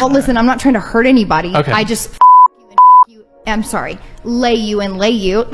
Oh, listen, I'm not trying to hurt anybody. Okay. I just I'm sorry, lay you until,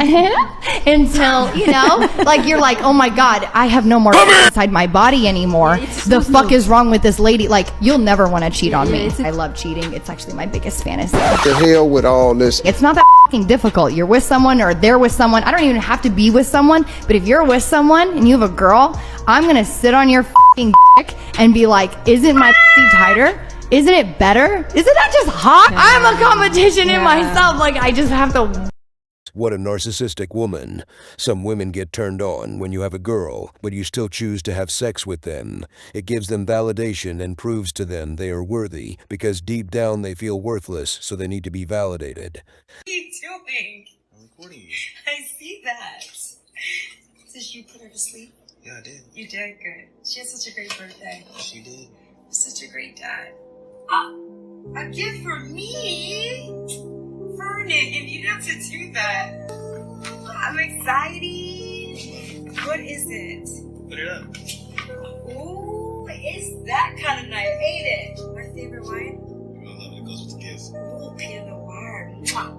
you know, like you're like, oh my God, I have no more inside my body anymore. The fuck is wrong with this lady? Like, you'll never want to cheat on me. I love cheating. It's actually my biggest fantasy. What the hell with all this? It's not that fucking difficult. You're with someone or they're with someone. I don't even have to be with someone, but if you're with someone and you have a girl, I'm gonna sit on your fucking dick and be like, isn't my pussy tighter? Isn't it better? Isn't that just hot? Yeah. I'm a competition in myself. Like, I just have to. What a narcissistic woman. Some women get turned on when you have a girl, but you still choose to have sex with them. It gives them validation and proves to them they are worthy, because deep down they feel worthless, so they need to be validated. What are you doing? I'm recording you. I see that. Did you put her to sleep? Yeah, I did. You did? Good. She had such a great birthday. She did. Such a great dad. A gift for me? Vernon, you didn't have to do that. I'm excited. What is it? Put it up. Ooh, it's that kind of night, ain't it? My favorite wine? I love it. It goes with the gifts. Ooh, Pinot Noir. Yeah,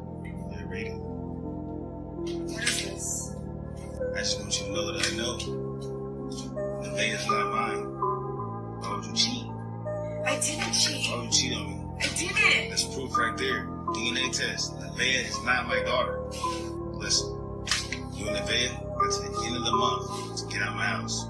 read it. What is this? I just want you to know that I know. The Nevaeh's not mine. Why would you cheat? I didn't cheat. Why would you cheat on me? I didn't. That's proof right there. DNA test. Nevaeh is not my daughter. Listen, you and Nevaeh got to the end of the month to get out of my house.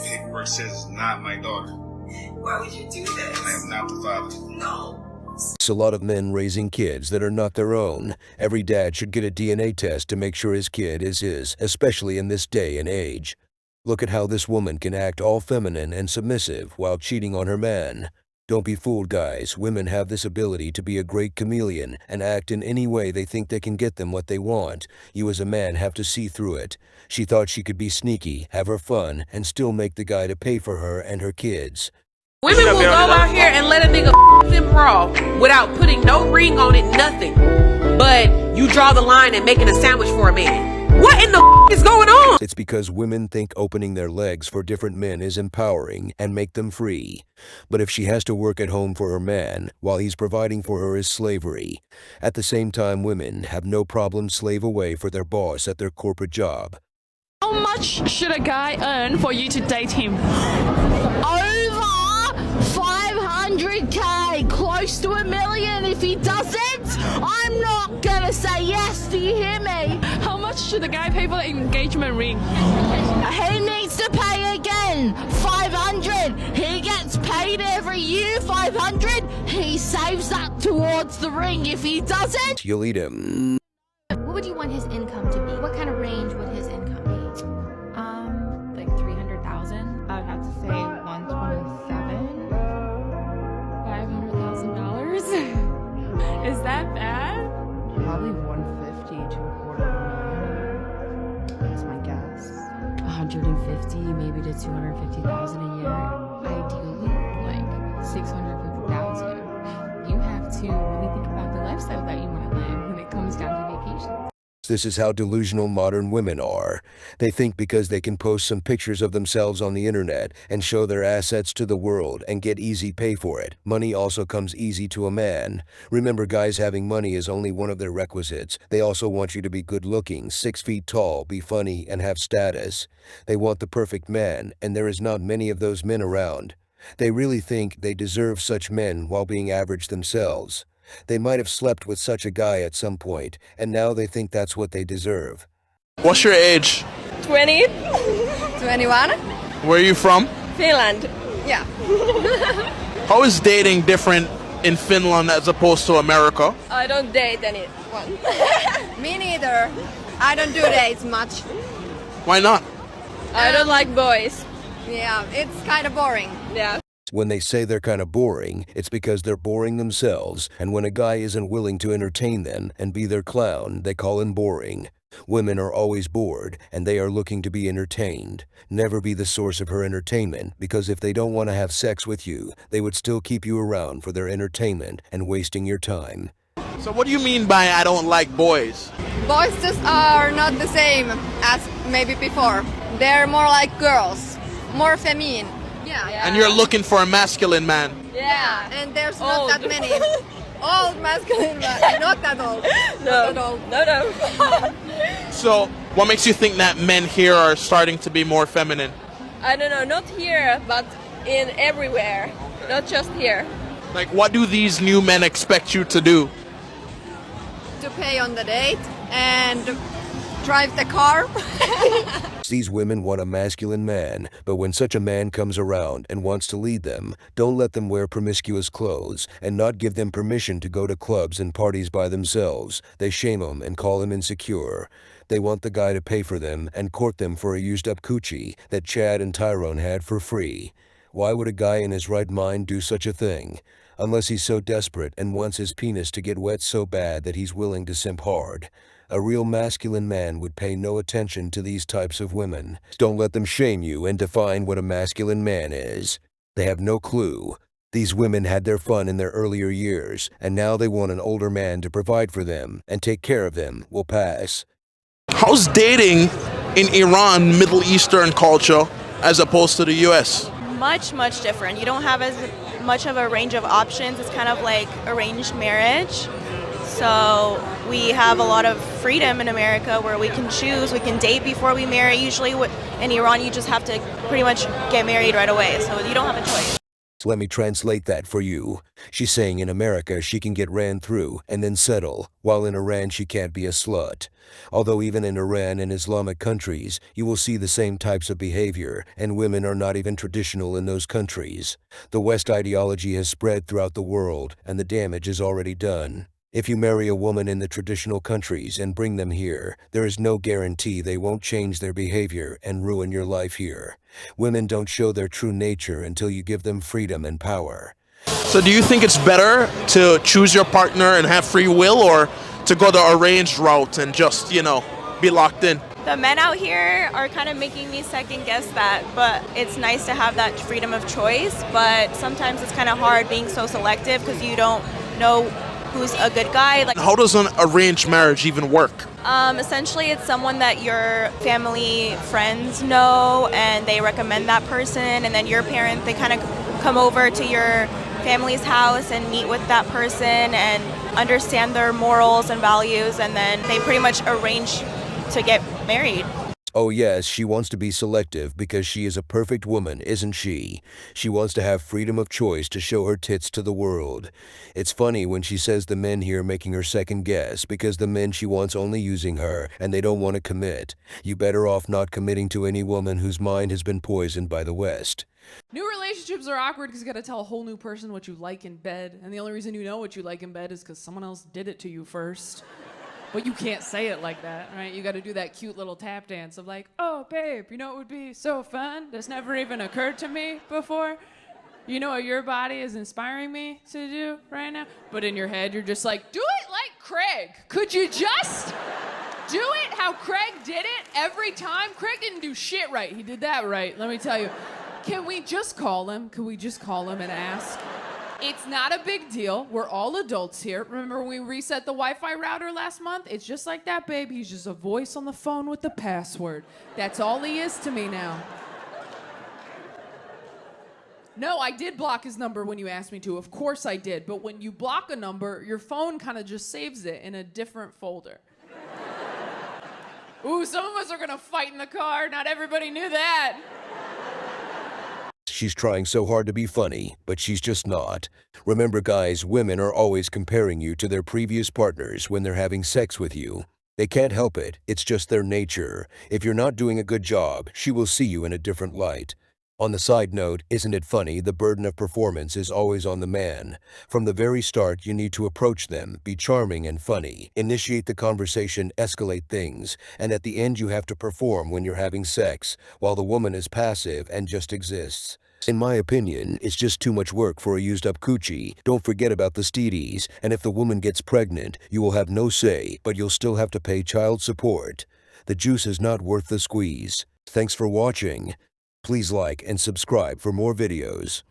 Paperwork says it's not my daughter. Why would you do this? I am not the father. No. It's a lot of men raising kids that are not their own. Every dad should get a DNA test to make sure his kid is his, especially in this day and age. Look at how this woman can act all feminine and submissive while cheating on her man. Don't be fooled, guys. Women have this ability to be a great chameleon and act in any way they think they can get them what they want. You as a man have to see through it. She thought she could be sneaky, have her fun, and still make the guy to pay for her and her kids. Women will go out here and let a nigga them raw without putting no ring on it, nothing. But you draw the line and making a sandwich for a man. What in the is going on? It's because women think opening their legs for different men is empowering and make them free. But if she has to work at home for her man while he's providing for her is slavery. At the same time, women have no problem slave away for their boss at their corporate job. How much should a guy earn for you to date him? Over 500k, close to $1 million. If he doesn't, I'm not gonna say yes. Do you hear me? How much should the guy pay for the engagement ring? He needs to pay again. 500. He gets paid every year. 500. He saves that towards the ring. If he doesn't, You'll eat him. What would you want his income to be? What kind of range would his income be? Like 300,000. I'd have to say 127. $500,000. Is that bad? Probably 150 to $250,000. That's my guess. 150, maybe to 250,000 a year. Ideally, like 650,000. You have to really think about the lifestyle that you want to live when it comes down to vacation. This is how delusional modern women are. They think because they can post some pictures of themselves on the internet and show their assets to the world and get easy pay for it. Money also comes easy to a man. Remember, guys, having money is only one of their requisites. They also want you to be good looking, 6 feet tall, be funny, and have status. They want the perfect man, and there is not many of those men around. They really think they deserve such men while being average themselves. They might have slept with such a guy at some point, and now they think that's what they deserve. What's your age? 20. 21. Where are you from? Finland. Yeah. How is dating different in Finland as opposed to America? I don't date anyone. Me neither. I don't do dates much. Why not? I don't like boys. Yeah, it's kind of boring. Yeah. When they say they're kind of boring, it's because they're boring themselves, and when a guy isn't willing to entertain them and be their clown, they call him boring. Women are always bored, and they are looking to be entertained. Never be the source of her entertainment, because if they don't want to have sex with you, they would still keep you around for their entertainment and wasting your time. So what do you mean by I don't like boys? Boys just are not the same as maybe before. They're more like girls, more feminine. Yeah. And you're looking for a masculine man. Yeah, and there's not that many. Old masculine men. Not that old. No. Not that old. No. So, what makes you think that men here are starting to be more feminine? I don't know, not here, but in everywhere. Not just here. Like, what do these new men expect you to do? To pay on the date and drive the car. These women want a masculine man, but when such a man comes around and wants to lead them, don't let them wear promiscuous clothes and not give them permission to go to clubs and parties by themselves. They shame him and call him insecure. They want the guy to pay for them and court them for a used-up coochie that Chad and Tyrone had for free. Why would a guy in his right mind do such a thing? Unless he's so desperate and wants his penis to get wet so bad that he's willing to simp hard. A real masculine man would pay no attention to these types of women. Don't let them shame you and define what a masculine man is. They have no clue. These women had their fun in their earlier years, and now they want an older man to provide for them and take care of them. Will pass. How's dating in Iran, Middle Eastern culture, as opposed to the US? Much different. You don't have as much of a range of options. It's kind of like arranged marriage. So we have a lot of freedom in America where we can choose, we can date before we marry. Usually in Iran, you just have to pretty much get married right away. So you don't have a choice. So let me translate that for you. She's saying in America she can get ran through and then settle, while in Iran she can't be a slut. Although even in Iran and Islamic countries, you will see the same types of behavior, and women are not even traditional in those countries. The West ideology has spread throughout the world, and the damage is already done. If you marry a woman in the traditional countries and bring them here, there is no guarantee they won't change their behavior and ruin your life here. Women don't show their true nature until you give them freedom and power. So do you think it's better to choose your partner and have free will, or to go the arranged route and just, be locked in? The men out here are kind of making me second guess that, but it's nice to have that freedom of choice. But sometimes it's kind of hard being so selective because you don't know who's a good guy. Like, how does an arranged marriage even work? Essentially, it's someone that your family friends know, and they recommend that person, and then your parent, they kind of come over to your family's house and meet with that person and understand their morals and values, and then they pretty much arrange to get married. Oh yes, she wants to be selective because she is a perfect woman, isn't she? She wants to have freedom of choice to show her tits to the world. It's funny when she says the men here making her second guess because the men she wants only using her and they don't want to commit. You better off not committing to any woman whose mind has been poisoned by the West. New relationships are awkward because you got to tell a whole new person what you like in bed, and the only reason you know what you like in bed is because someone else did it to you first. But you can't say it like that, right? You got to do that cute little tap dance of like, oh, babe, you know what would be so fun? That's never even occurred to me before. You know what your body is inspiring me to do right now? But in your head, you're just like, do it like Craig. Could you just do it how Craig did it every time? Craig didn't do shit right. He did that right, let me tell you. Can we just call him? Can we just call him and ask? It's not a big deal. We're all adults here. Remember when we reset the Wi-Fi router last month? It's just like that, babe. He's just a voice on the phone with the password. That's all he is to me now. No, I did block his number when you asked me to. Of course I did. But when you block a number, your phone kind of just saves it in a different folder. Ooh, some of us are going to fight in the car. Not everybody knew that. She's trying so hard to be funny, but she's just not. Remember guys, women are always comparing you to their previous partners when they're having sex with you. They can't help it, it's just their nature. If you're not doing a good job, she will see you in a different light. On the side note, isn't it funny, the burden of performance is always on the man. From the very start, you need to approach them, be charming and funny, initiate the conversation, escalate things, and at the end you have to perform when you're having sex, while the woman is passive and just exists. In my opinion, it's just too much work for a used-up coochie. Don't forget about the steedies, and if the woman gets pregnant, you will have no say, but you'll still have to pay child support. The juice is not worth the squeeze. Thanks for watching. Please like and subscribe for more videos.